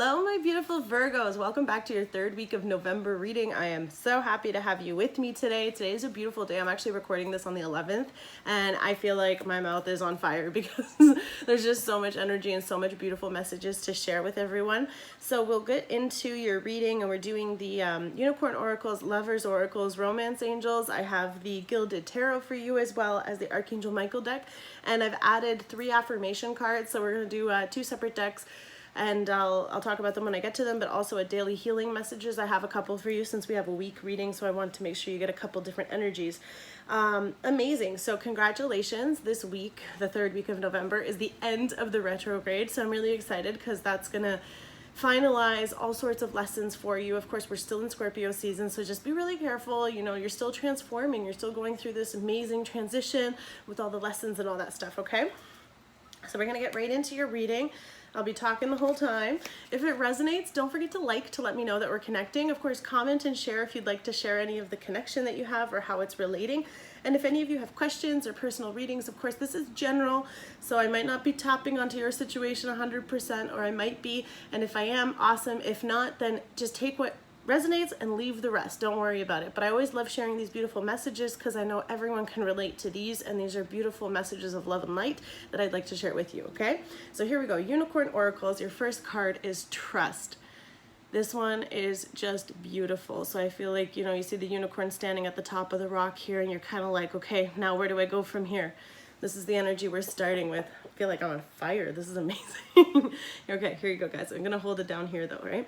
Hello, my beautiful Virgos. Welcome back to your third week of November reading. I am so happy to have you with me today. Today is a beautiful day. I'm actually recording this on the 11th, and I feel like my mouth is on fire because there's just so much energy and so much beautiful messages to share with everyone. So we'll get into your reading, and we're doing the Unicorn Oracles, Lovers Oracles, Romance Angels. I have the Gilded Tarot for you as well as the Archangel Michael deck, and I've added 3 affirmation cards. So we're going to do 2 separate decks. And I'll talk about them when I get to them, but also a daily healing messages. I have a couple for you since we have a week reading, so I want to make sure you get a couple different energies. Amazing. So congratulations. This week, the third week of November, is the end of the retrograde. So I'm really excited because that's going to finalize all sorts of lessons for you. Of course, we're still in Scorpio season, so just be really careful. You know, you're still transforming. You're still going through this amazing transition with all the lessons and all that stuff, okay? So we're going to get right into your reading. I'll be talking the whole time. If it resonates, don't forget to like to let me know that we're connecting. Of course, comment and share if you'd like to share any of the connection that you have or how it's relating. And if any of you have questions or personal readings, of course, this is general, so I might not be tapping onto your situation 100%, or I might be. And if I am, awesome. If not, then just take what resonates and leave the rest. Don't worry about it. But I always love sharing these beautiful messages because I know everyone can relate to these, and these are beautiful messages of love and light that I'd like to share with you, okay? So here we go. Unicorn Oracles. Your first card is Trust. This one is just beautiful. So I feel like, you know, you see the unicorn standing at the top of the rock here, and you're kind of like, okay, now where do I go from here? This is the energy we're starting with. I feel like I'm on fire. This is amazing. Okay, here you go, guys. I'm going to hold it down here, though, right?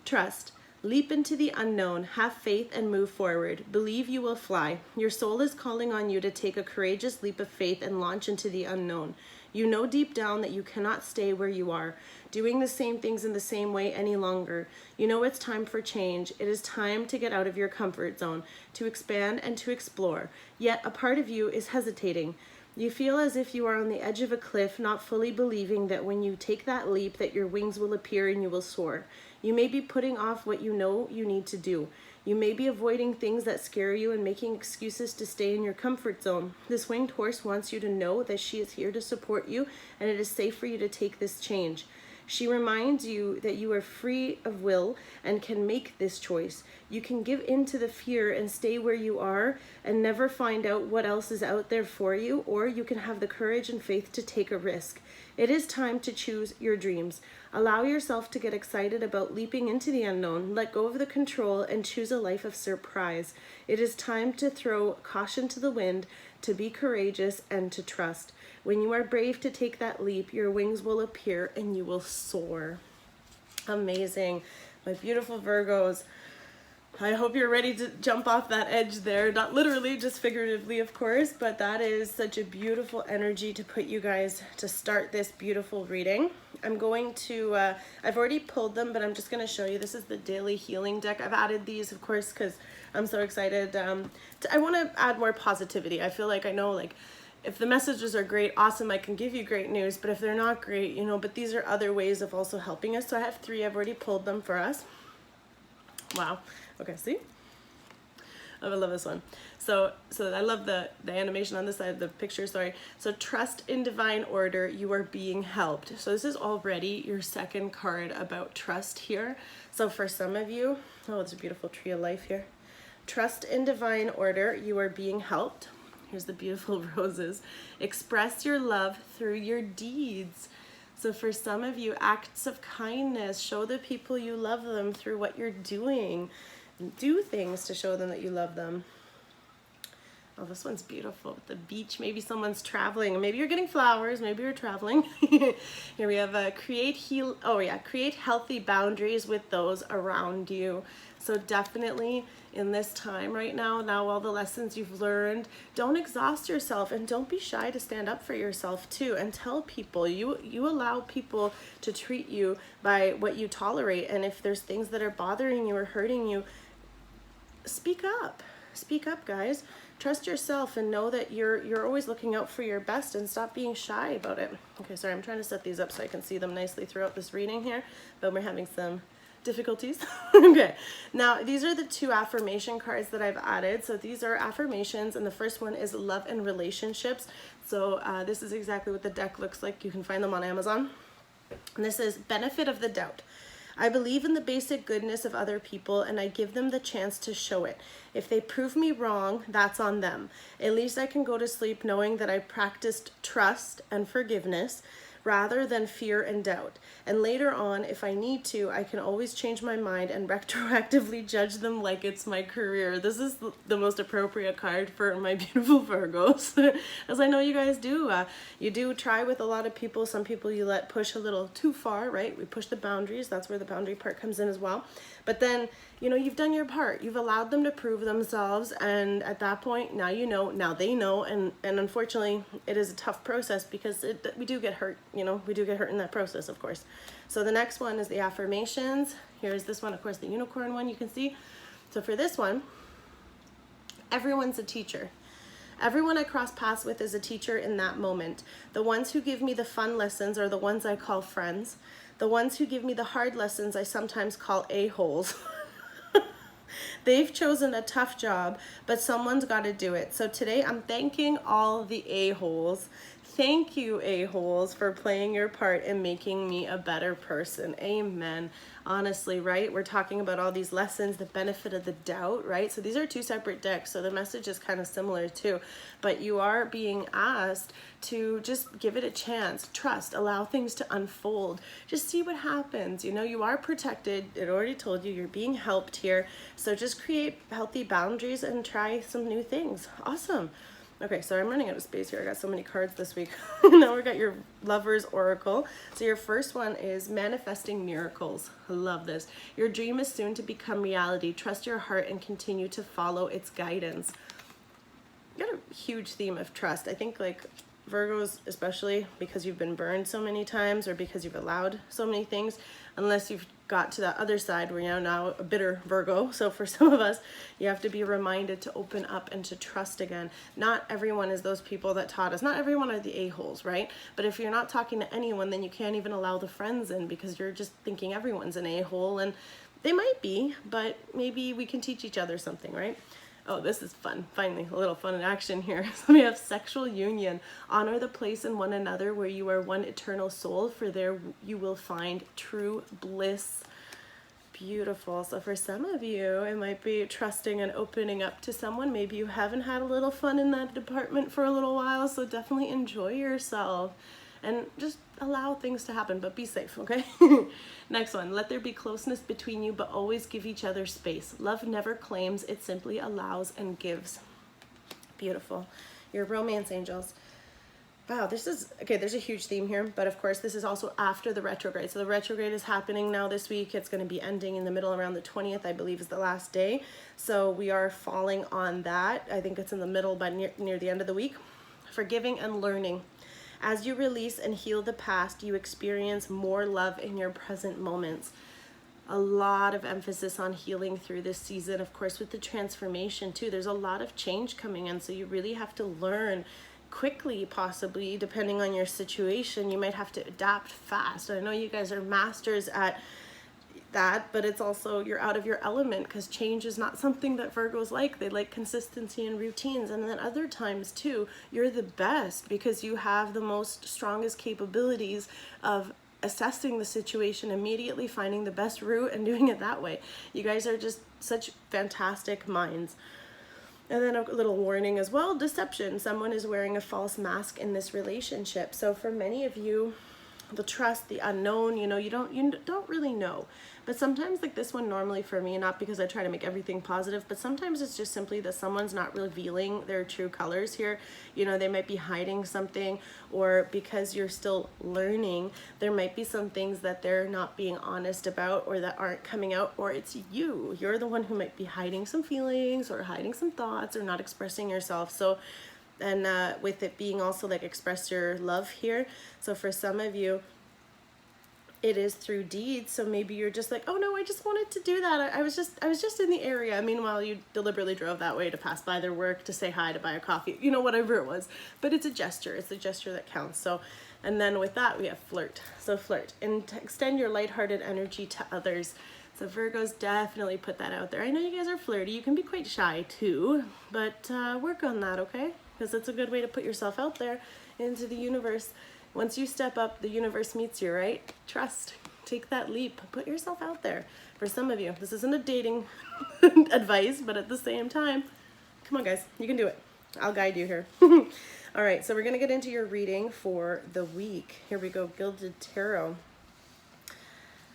Trust. Leap into the unknown, have faith and move forward. Believe you will fly. Your soul is calling on you to take a courageous leap of faith and launch into the unknown. You know deep down that you cannot stay where you are, doing the same things in the same way any longer. You know it's time for change. It is time to get out of your comfort zone, to expand and to explore. Yet a part of you is hesitating. You feel as if you are on the edge of a cliff, not fully believing that when you take that leap that your wings will appear and you will soar. You may be putting off what you know you need to do. You may be avoiding things that scare you and making excuses to stay in your comfort zone. This winged horse wants you to know that she is here to support you, and it is safe for you to take this change. She reminds you that you are free of will and can make this choice. You can give in to the fear and stay where you are and never find out what else is out there for you, or you can have the courage and faith to take a risk. It is time to choose your dreams. Allow yourself to get excited about leaping into the unknown. Let go of the control and choose a life of surprise. It is time to throw caution to the wind, to be courageous, and to trust. When you are brave to take that leap, your wings will appear and you will soar. Amazing. My beautiful Virgos, I hope you're ready to jump off that edge there. Not literally, just figuratively, of course, but that is such a beautiful energy to put you guys to start this beautiful reading. I'm going to, I've already pulled them, but I'm just going to show you. This is the daily healing deck. I've added these, of course, because I'm so excited. I want to add more positivity. I feel like I know, like, if the messages are great, awesome, I can give you great news, but if they're not great, you know, but these are other ways of also helping us. So I have 3, I've already pulled them for us. Wow. Okay, see? I love this one. So I love the animation on this side of the picture, sorry. So trust in divine order, you are being helped. So this is already your second card about trust here. So for some of you, oh, it's a beautiful tree of life here. Trust in divine order, you are being helped. Here's the beautiful roses. Express your love through your deeds. So for some of you, acts of kindness, show the people you love them through what you're doing. Do things to show them that you love them. Oh, this one's beautiful. The beach, maybe someone's traveling. Maybe you're getting flowers, maybe you're traveling. Here we have create healthy boundaries with those around you. So definitely in this time right now all the lessons you've learned, don't exhaust yourself, and don't be shy to stand up for yourself too, and tell people. You allow people to treat you by what you tolerate, and if there's things that are bothering you or hurting you, speak up. Speak up, guys. Trust yourself and know that you're always looking out for your best, and stop being shy about it. Okay, sorry, I'm trying to set these up so I can see them nicely throughout this reading here, but we're having some difficulties. Okay, now these are the 2 affirmation cards that I've added. So these are affirmations, and the first one is love and relationships. So this is exactly what the deck looks like. You can find them on Amazon. And this is benefit of the doubt. I believe in the basic goodness of other people, and I give them the chance to show it. If they prove me wrong, that's on them. At least I can go to sleep knowing that I practiced trust and forgiveness rather than fear and doubt. And later on, if I need to, I can always change my mind and retroactively judge them like it's my career. This is the most appropriate card for my beautiful Virgos, as I know you guys do. You do try with a lot of people. Some people you let push a little too far, right? We push the boundaries. That's where the boundary part comes in as well. But then, you know, you've done your part. You've allowed them to prove themselves. And at that point, now you know, now they know. And unfortunately, it is a tough process because we do get hurt. You know, we do get hurt in that process, of course. So the next one is the affirmations. Here's this one, of course, the unicorn one you can see. So for this one, everyone's a teacher. Everyone I cross paths with is a teacher in that moment. The ones who give me the fun lessons are the ones I call friends. The ones who give me the hard lessons I sometimes call a-holes. They've chosen a tough job, but someone's got to do it. So today I'm thanking all the a-holes. Thank you, a-holes, for playing your part in making me a better person. Amen. Honestly, right? We're talking about all these lessons, the benefit of the doubt, right? So these are two separate decks, so the message is kind of similar too. But you are being asked to just give it a chance, trust, allow things to unfold, just see what happens. You know, you are protected. It already told you you're being helped here. So just create healthy boundaries and try some new things. Awesome. Okay, so I'm running out of space here. I got so many cards this week. Now we got your Lover's Oracle. So your first one is manifesting miracles. I love this. Your dream is soon to become reality. Trust your heart and continue to follow its guidance. You got a huge theme of trust. I think like Virgos, especially because you've been burned so many times or because you've allowed so many things, unless you've got to that other side where you're now a bitter Virgo. So for some of us, you have to be reminded to open up and to trust again. Not everyone is those people that taught us. Not everyone are the a-holes, right? But if you're not talking to anyone, then you can't even allow the friends in because you're just thinking everyone's an a-hole, and they might be, but maybe we can teach each other something, right? Oh, this is fun. Finally, a little fun in action here. So we have sexual union. Honor the place in one another where you are one eternal soul, for there you will find true bliss. Beautiful. So for some of you, it might be trusting and opening up to someone. Maybe you haven't had a little fun in that department for a little while, so definitely enjoy yourself and just allow things to happen, but be safe, okay? Next one, let there be closeness between you, but always give each other space. Love never claims, it simply allows and gives. Beautiful. Your romance angels. Wow, this is, okay, there's a huge theme here, but of course this is also after the retrograde. So the retrograde is happening now this week. It's going to be ending in the middle around the 20th, I believe is the last day. So we are falling on that. I think it's in the middle, but near the end of the week. Forgiving and learning. As you release and heal the past, you experience more love in your present moments. A lot of emphasis on healing through this season. Of course, with the transformation too, there's a lot of change coming in. So you really have to learn quickly, possibly, depending on your situation. You might have to adapt fast. I know you guys are masters at that, but it's also you're out of your element because change is not something that Virgos like. They like consistency and routines. And then other times too, you're the best because you have the most strongest capabilities of assessing the situation, immediately finding the best route and doing it that way. You guys are just such fantastic minds. And then a little warning as well, deception. Someone is wearing a false mask in this relationship. So for many of you, the trust, the unknown, you know, you don't really know. But sometimes, like this one normally for me, not because I try to make everything positive, but sometimes it's just simply that someone's not revealing their true colors here. You know, they might be hiding something, or because you're still learning, there might be some things that they're not being honest about or that aren't coming out, or it's you. You're the one who might be hiding some feelings or hiding some thoughts or not expressing yourself. So, and with it being also like express your love here. So for some of you, it is through deeds. So maybe you're just like, oh no, I just wanted to do that. I was just in the area. Meanwhile, you deliberately drove that way to pass by their work, to say hi, to buy a coffee, you know, whatever it was. But it's a gesture. It's a gesture that counts. So, and then with that, we have flirt. So flirt and extend your lighthearted energy to others. So Virgos, definitely put that out there. I know you guys are flirty. You can be quite shy too, but work on that, okay? Because it's a good way to put yourself out there into the universe. Once you step up, the universe meets you, right? Trust. Take that leap. Put yourself out there. For some of you, this isn't a dating advice, but at the same time, come on guys, you can do it. I'll guide you here. All right, so we're going to get into your reading for the week. Here we go, Gilded Tarot.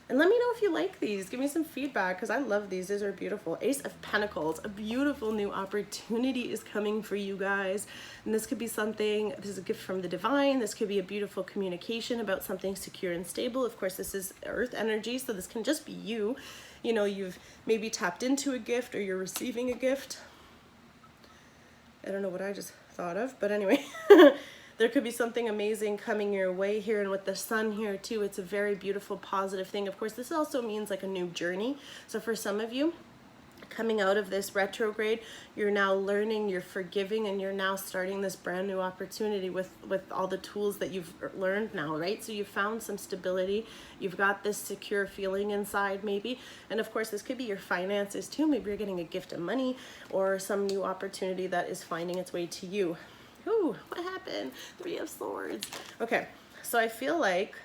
And let me know if you like these. Give me some feedback because I love these. These are beautiful. Ace of Pentacles. A beautiful new opportunity is coming for you guys. And this could be something, this is a gift from the divine. This could be a beautiful communication about something secure and stable. Of course, this is earth energy, so this can just be you. You know, you've maybe tapped into a gift or you're receiving a gift. I don't know what I just thought of, but anyway. There could be something amazing coming your way here, and with the sun here too, it's a very beautiful, positive thing. Of course, this also means like a new journey. So for some of you, coming out of this retrograde, you're now learning, you're forgiving, and you're now starting this brand new opportunity with all the tools that you've learned now, right? So you've found some stability, you've got this secure feeling inside maybe, and of course this could be your finances too. Maybe you're getting a gift of money or some new opportunity that is finding its way to you. Ooh, what happened? 3 of Swords. Okay, so I feel like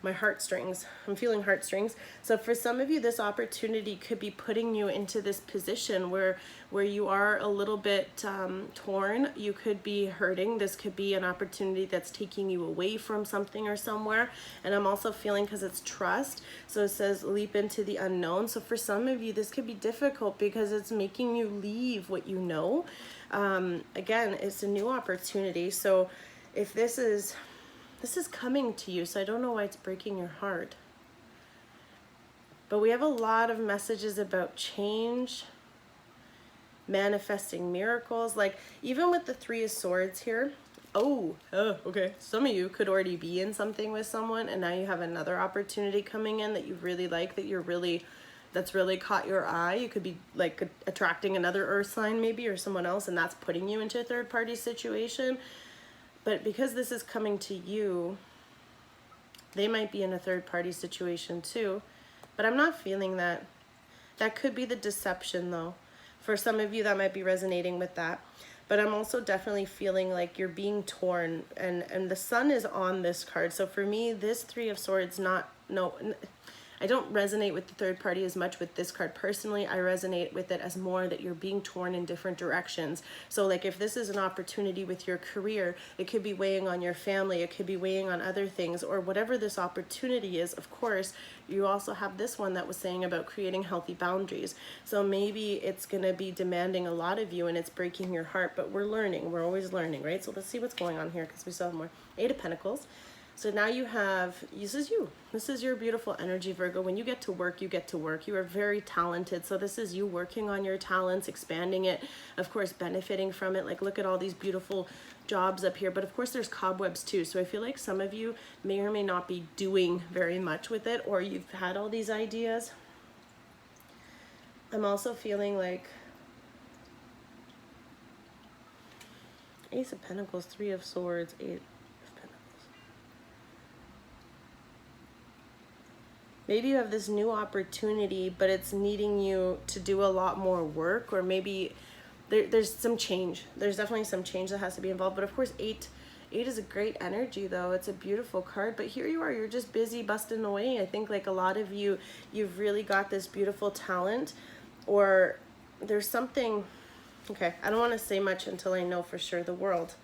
my heartstrings. I'm feeling heartstrings. So for some of you, this opportunity could be putting you into this position where you are a little bit torn. You could be hurting. This could be an opportunity that's taking you away from something or somewhere. And I'm also feeling, because it's trust, so it says leap into the unknown. So for some of you, this could be difficult because it's making you leave what you know. Again, it's a new opportunity. So if this is coming to you, so I don't know why it's breaking your heart. But we have a lot of messages about change, manifesting miracles. Like even with the 3 of Swords here, okay. Some of you could already be in something with someone, and now you have another opportunity coming in that you really like, that's really caught your eye. You could be like attracting another earth sign maybe, or someone else, and that's putting you into a third party situation. But because this is coming to you, they might be in a third party situation too. But I'm not feeling that. That could be the deception though. For some of you, that might be resonating with that. But I'm also definitely feeling like you're being torn, and the sun is on this card. So for me, this 3 of Swords, I don't resonate with the third party as much with this card personally. I resonate with it as more that you're being torn in different directions. So like if this is an opportunity with your career, it could be weighing on your family, it could be weighing on other things, or whatever this opportunity is. Of course, you also have this one that was saying about creating healthy boundaries. So maybe it's going to be demanding a lot of you and it's breaking your heart, but we're learning. We're always learning, right? So let's see what's going on here because we still have more. 8 of Pentacles. So now you have, this is you. This is your beautiful energy, Virgo. When you get to work, you get to work. You are very talented. So this is you working on your talents, expanding it, of course, benefiting from it. Like, look at all these beautiful jobs up here. But of course, there's cobwebs too. So I feel like some of you may or may not be doing very much with it, or you've had all these ideas. I'm also feeling like Ace of Pentacles, 3 of Swords, 8. Maybe you have this new opportunity, but it's needing you to do a lot more work, or maybe there's some change. There's definitely some change that has to be involved. But of course, 8 is a great energy though. It's a beautiful card, but here you are, you're just busy busting away. I think like a lot of you, you've really got this beautiful talent, or there's something, okay, I don't want to say much until I know for sure. The world.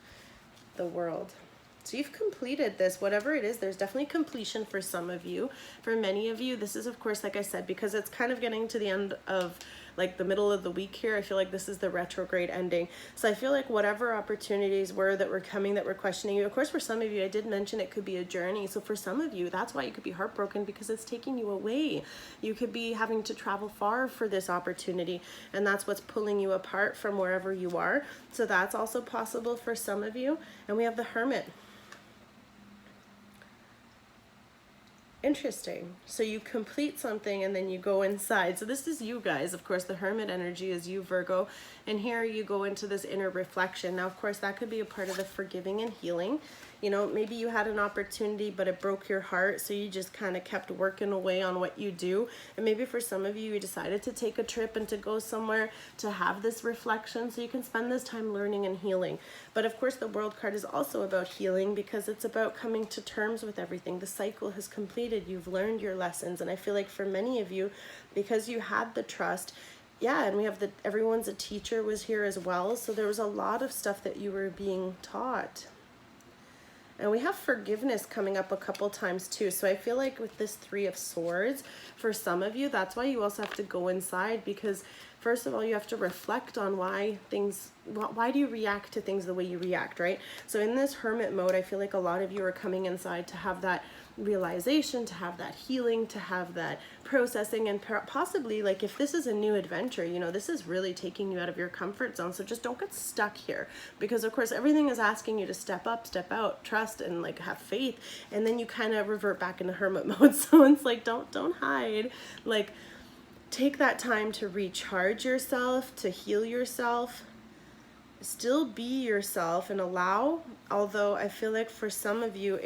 So you've completed this, whatever it is. There's definitely completion for some of you. For many of you, this is, of course, like I said, because it's kind of getting to the end of like the middle of the week here. I feel like this is the retrograde ending. So I feel like whatever opportunities were that were coming, that were questioning you, of course, for some of you, I did mention it could be a journey. So for some of you, that's why you could be heartbroken, because it's taking you away. You could be having to travel far for this opportunity, and that's what's pulling you apart from wherever you are. So that's also possible for some of you. And we have the Hermit. Interesting. So you complete something and then you go inside. So this is you guys. Of course, the Hermit energy is you, Virgo. And here you go into this inner reflection. Now, of course, that could be a part of the forgiving and healing. You know, maybe you had an opportunity, but it broke your heart. So you just kind of kept working away on what you do. And maybe for some of you, you decided to take a trip and to go somewhere to have this reflection so you can spend this time learning and healing. But of course, the World card is also about healing because it's about coming to terms with everything. The cycle has completed. You've learned your lessons. And I feel like for many of you, because you had the trust, yeah, and we have everyone's a teacher was here as well. So there was a lot of stuff that you were being taught. And we have forgiveness coming up a couple times too. So I feel like with this Three of Swords, for some of you, that's why you also have to go inside, because first of all, you have to reflect on why do you react to things the way you react, right? So in this hermit mode, I feel like a lot of you are coming inside to have that realization, to have that healing, to have that processing, and possibly, like, if this is a new adventure, you know, this is really taking you out of your comfort zone. So just don't get stuck here, because of course everything is asking you to step up, step out, trust, and like have faith, and then you kind of revert back into hermit mode. So it's like, don't hide, like take that time to recharge yourself, to heal yourself, still be yourself and allow. Although I feel like for some of you,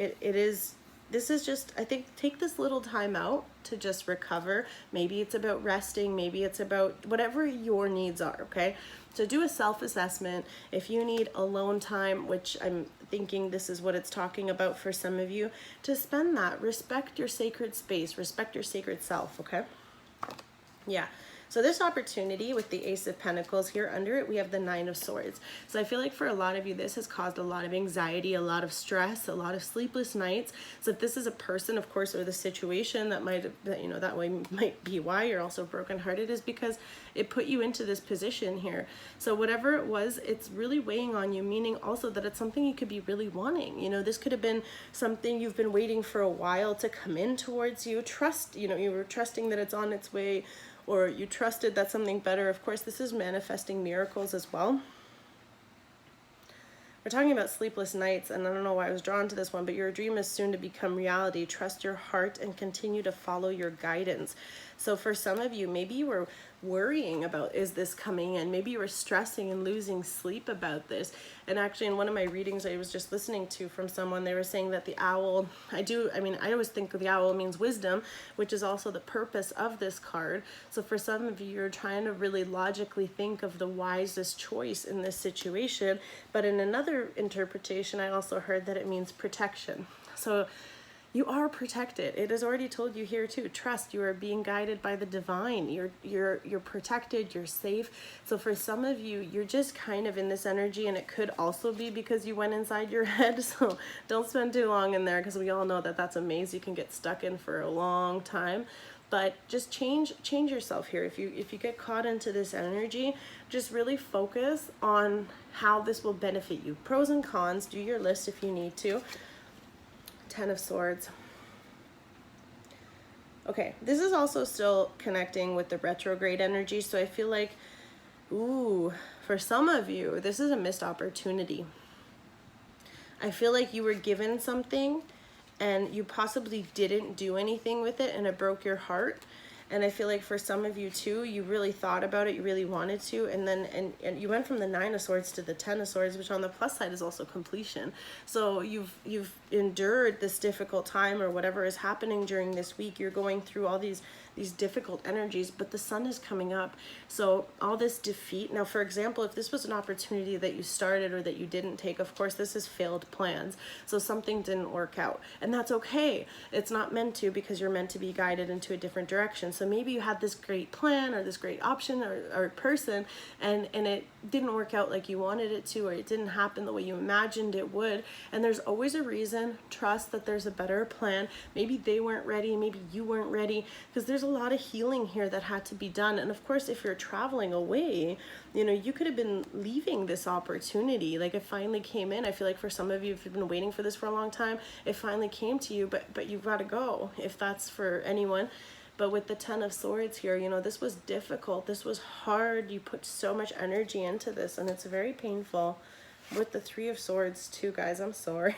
this is just, I think, take this little time out to just recover. Maybe it's about resting, maybe it's about whatever your needs are, okay? So do a self-assessment. If you need alone time, which I'm thinking this is what it's talking about for some of you, to spend that. Respect your sacred space, respect your sacred self, okay? Yeah. So this opportunity with the Ace of Pentacles here under it, we have the Nine of Swords. So I feel like for a lot of you, this has caused a lot of anxiety, a lot of stress, a lot of sleepless nights. So if this is a person, of course, or the situation that that way might be why you're also brokenhearted, is because it put you into this position here. So whatever it was, it's really weighing on you, meaning also that it's something you could be really wanting. You know, this could have been something you've been waiting for a while to come in towards you. You were trusting that it's on its way, or you trusted that something better. Of course, this is manifesting miracles as well. We're talking about sleepless nights, and I don't know why I was drawn to this one, but your dream is soon to become reality. Trust your heart and continue to follow your guidance. So for some of you, maybe you were worrying about, is this coming in? Maybe you were stressing and losing sleep about this. And actually in one of my readings I was just listening to from someone, they were saying that the owl, I always think the owl means wisdom, which is also the purpose of this card. So for some of you, you're trying to really logically think of the wisest choice in this situation. But in another interpretation, I also heard that it means protection. So you are protected. It has already told you here too. Trust. You are being guided by the divine. You're protected. You're safe. So for some of you, you're just kind of in this energy, and it could also be because you went inside your head. So don't spend too long in there, because we all know that that's a maze you can get stuck in for a long time. But just change yourself here. If you get caught into this energy, just really focus on how this will benefit you. Pros and cons. Do your list if you need to. Ten of Swords. Okay, this is also still connecting with the retrograde energy, so I feel like, ooh, for some of you, this is a missed opportunity. I feel like you were given something and you possibly didn't do anything with it, and it broke your heart. And I feel like for some of you too, you really thought about it, you really wanted to, and then and you went from the Nine of Swords to the Ten of Swords, which on the plus side is also completion. So you've endured this difficult time, or whatever is happening during this week. You're going through all these difficult energies, but the sun is coming up. So all this defeat. Now, for example, if this was an opportunity that you started or that you didn't take, of course, this is failed plans. So something didn't work out, and that's okay. It's not meant to, because you're meant to be guided into a different direction. So maybe you had this great plan or this great option or person, and it didn't work out like you wanted it to, or it didn't happen the way you imagined it would. And there's always a reason. Trust that there's a better plan. Maybe they weren't ready, maybe you weren't ready, because there's a lot of healing here that had to be done. And of course, if you're traveling away, you know, you could have been leaving this opportunity. Like, it finally came in. I feel like for some of you, if you've been waiting for this for a long time, it finally came to you, but you've got to go, if that's for anyone. But with the Ten of Swords here, you know, this was difficult. This was hard. You put so much energy into this, and it's very painful. With the Three of Swords too, guys, I'm sorry.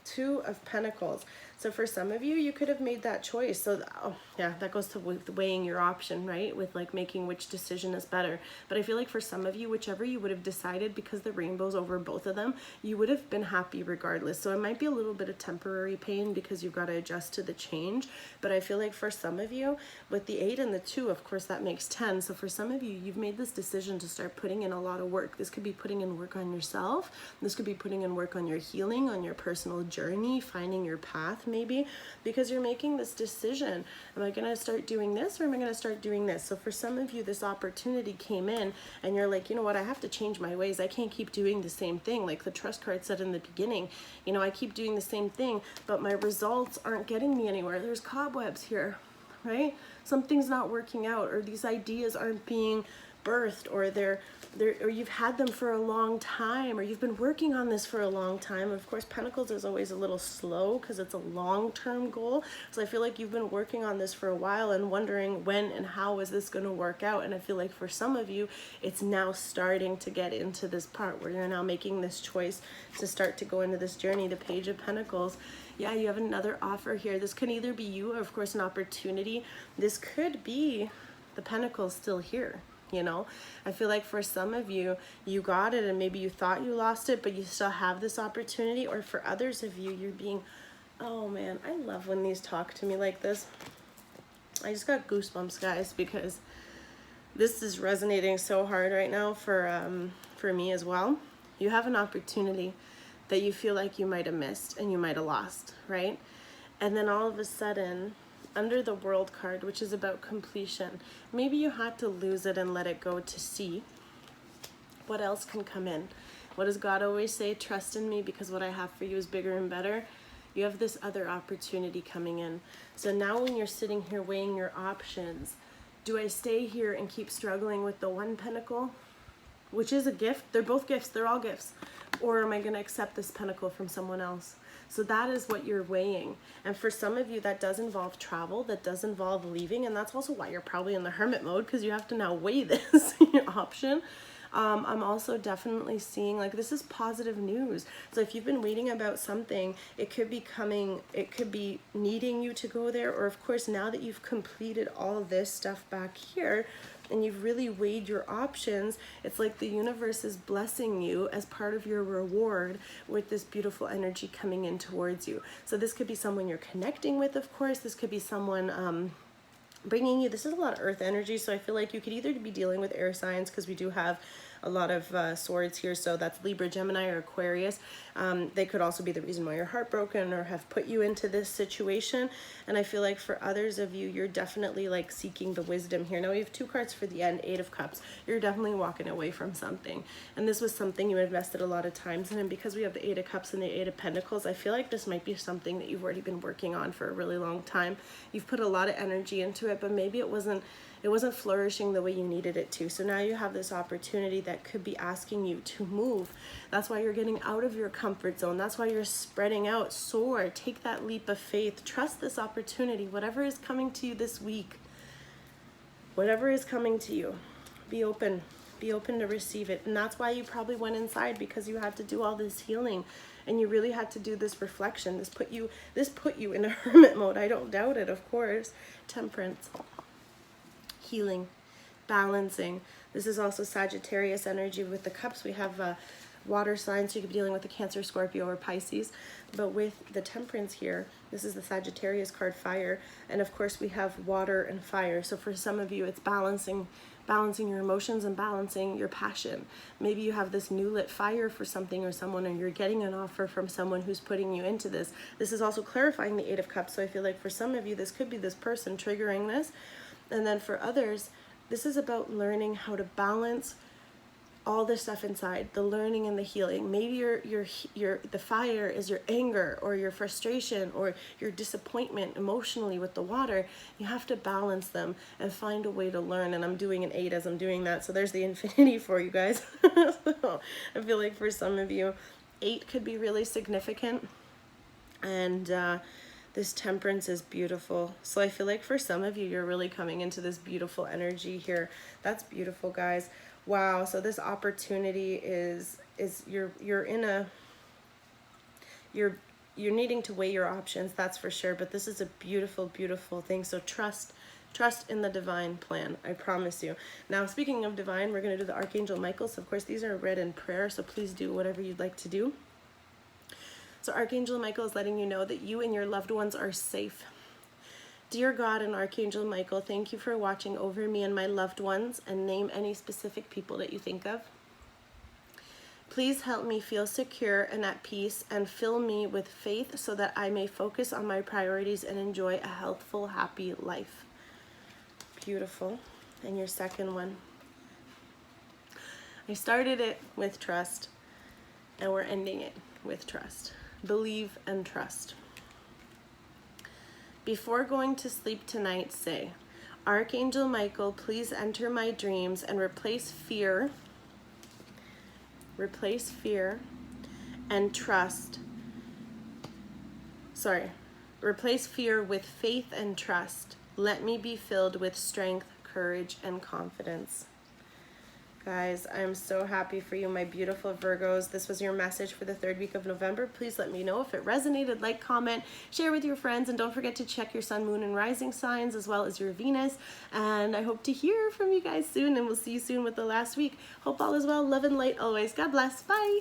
Two of Pentacles. So for some of you, you could have made that choice. So, oh, yeah, that goes to with weighing your option, right? With like making which decision is better. But I feel like for some of you, whichever you would have decided, because the rainbow's over both of them, you would have been happy regardless. So it might be a little bit of temporary pain because you've got to adjust to the change. But I feel like for some of you, with the 8 and the 2, of course, that makes 10. So for some of you, you've made this decision to start putting in a lot of work. This could be putting in work on yourself. This could be putting in work on your healing, on your personal journey, finding your path maybe, because you're making this decision. Am I going to start doing this, or am I going to start doing this? So for some of you, this opportunity came in and you're like, you know what, I have to change my ways. I can't keep doing the same thing. Like the trust card said in the beginning, you know, I keep doing the same thing, but my results aren't getting me anywhere. There's cobwebs here, right? Something's not working out, or these ideas aren't being birthed, or or you've had them for a long time, or you've been working on this for a long time. Of course, Pentacles is always a little slow because it's a long-term goal. So I feel like you've been working on this for a while and wondering when and how is this going to work out. And I feel like for some of you, it's now starting to get into this part where you're now making this choice to start to go into this journey. The Page of Pentacles. Yeah, you have another offer here. This could either be you or, of course, an opportunity. This could be the Pentacles still here. You know, I feel like for some of you, you got it and maybe you thought you lost it, but you still have this opportunity. Or for others of you, you're being, oh man, I love when these talk to me like this. I just got goosebumps, guys, because this is resonating so hard right now for me as well. You have an opportunity that you feel like you might have missed and you might have lost, right? And then all of a sudden, under the World card, which is about completion, maybe you had to lose it and let it go to see what else can come in. What does God always say? Trust in me, because what I have for you is bigger and better. You have this other opportunity coming in. So now when you're sitting here weighing your options, do I stay here and keep struggling with the 1 pentacle, which is a gift? They're both gifts. They're all gifts. Or am I going to accept this pentacle from someone else? So that is what you're weighing. And for some of you, that does involve travel, that does involve leaving. And that's also why you're probably in the hermit mode, because you have to now weigh this option. I'm also definitely seeing like this is positive news. So if you've been reading about something, it could be coming, it could be needing you to go there. Or of course, now that you've completed all this stuff back here, and you've really weighed your options, it's like the universe is blessing you as part of your reward with this beautiful energy coming in towards you. So this could be someone you're connecting with, of course. This could be someone bringing you, this is a lot of earth energy, so I feel like you could either be dealing with air signs, because we do have a lot of swords here, so that's Libra, Gemini, or Aquarius. They could also be the reason why you're heartbroken or have put you into this situation. And I feel like for others of you, you're definitely like seeking the wisdom here. Now we have 2 cards for the end, 8 of Cups. You're definitely walking away from something, and this was something you invested a lot of times in. And because we have the 8 of Cups and the 8 of Pentacles, I feel like this might be something that you've already been working on for a really long time. You've put a lot of energy into it, but maybe it wasn't flourishing the way you needed it to. So now you have this opportunity that could be asking you to move. That's why you're getting out of your comfort zone. That's why you're spreading out. Soar, take that leap of faith. Trust this opportunity. Whatever is coming to you this week, whatever is coming to you, be open. Be open to receive it. And that's why you probably went inside, because you had to do all this healing. And you really had to do this reflection. This put you in a hermit mode. I don't doubt it, of course. Temperance. Healing, balancing. This is also Sagittarius energy. With the cups, we have water signs, so you could be dealing with the Cancer, Scorpio, or Pisces. But with the Temperance here, this is the Sagittarius card, fire. And of course, we have water and fire. So for some of you, it's balancing your emotions and balancing your passion. Maybe you have this new lit fire for something or someone, or you're getting an offer from someone who's putting you into this. This is also clarifying the 8 of Cups. So I feel like for some of you, this could be this person triggering this. And then for others, this is about learning how to balance all this stuff inside, the learning and the healing. Maybe the fire is your anger or your frustration or your disappointment emotionally with the water. You have to balance them and find a way to learn. And I'm doing an 8 as I'm doing that. So there's the infinity for you guys. So I feel like for some of you, 8 could be really significant. And this Temperance is beautiful. So I feel like for some of you, you're really coming into this beautiful energy here. That's beautiful, guys. Wow. So this opportunity is you're you're needing to weigh your options, that's for sure, but this is a beautiful, beautiful thing. So trust in the divine plan, I promise you. Now, speaking of divine, we're going to do the Archangel Michael. So of course, these are read in prayer, so please do whatever you'd like to do. So Archangel Michael is letting you know that you and your loved ones are safe. Dear God and Archangel Michael, thank you for watching over me and my loved ones, and name any specific people that you think of. Please help me feel secure and at peace, and fill me with faith so that I may focus on my priorities and enjoy a healthful, happy life. Beautiful. And your second one. I started it with trust, and we're ending it with trust. Believe and trust. Before going to sleep tonight, say, Archangel Michael, please enter my dreams and replace fear and trust. Replace fear with faith and trust. Let me be filled with strength, courage, and confidence. Guys, I'm so happy for you, my beautiful Virgos. This was your message for the third week of November. Please let me know if it resonated. Like, comment, share with your friends, and don't forget to check your sun, moon, and rising signs, as well as your Venus. And I hope to hear from you guys soon, and we'll see you soon with the last week. Hope all is well. Love and light always. God bless. Bye.